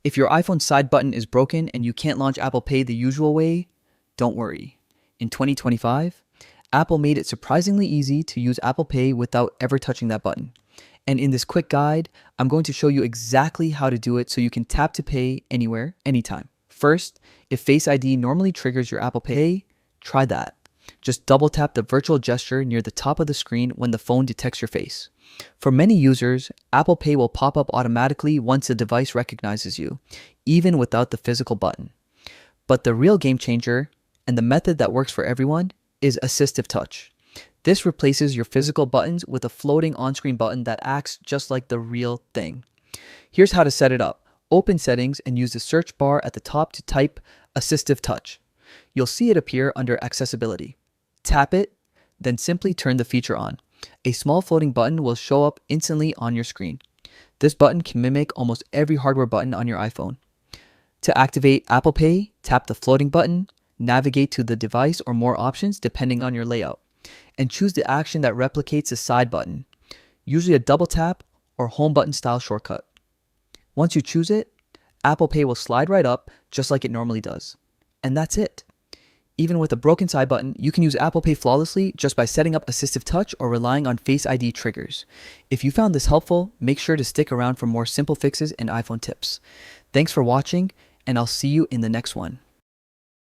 If your iPhone's side button is broken and you can't launch Apple Pay the usual way, don't worry. In 2025, Apple made it surprisingly easy to use Apple Pay without ever touching that button. And in this quick guide, I'm going to show you exactly how to do it so you can tap to pay anywhere, anytime. First, if Face ID normally triggers your Apple Pay, try that. Just double tap the virtual gesture near the top of the screen when the phone detects your face. For many users, Apple Pay will pop up automatically once the device recognizes you, even without the physical button. But the real game changer, and the method that works for everyone, is Assistive Touch. This replaces your physical buttons with a floating on-screen button that acts just like the real thing. Here's how to set it up. Open Settings and use the search bar at the top to type Assistive Touch. You'll see it appear under Accessibility. Tap it, then simply turn the feature on. A small floating button will show up instantly on your screen. This button can mimic almost every hardware button on your iPhone. To activate Apple Pay, tap the floating button, navigate to the device or more options depending on your layout, and choose the action that replicates the side button, usually a double tap or home button style shortcut. Once you choose it, Apple Pay will slide right up just like it normally does. And that's it. Even with a broken side button, you can use Apple Pay flawlessly just by setting up Assistive Touch or relying on Face ID triggers. If you found this helpful, make sure to stick around for more simple fixes and iPhone tips. Thanks for watching, and I'll see you in the next one.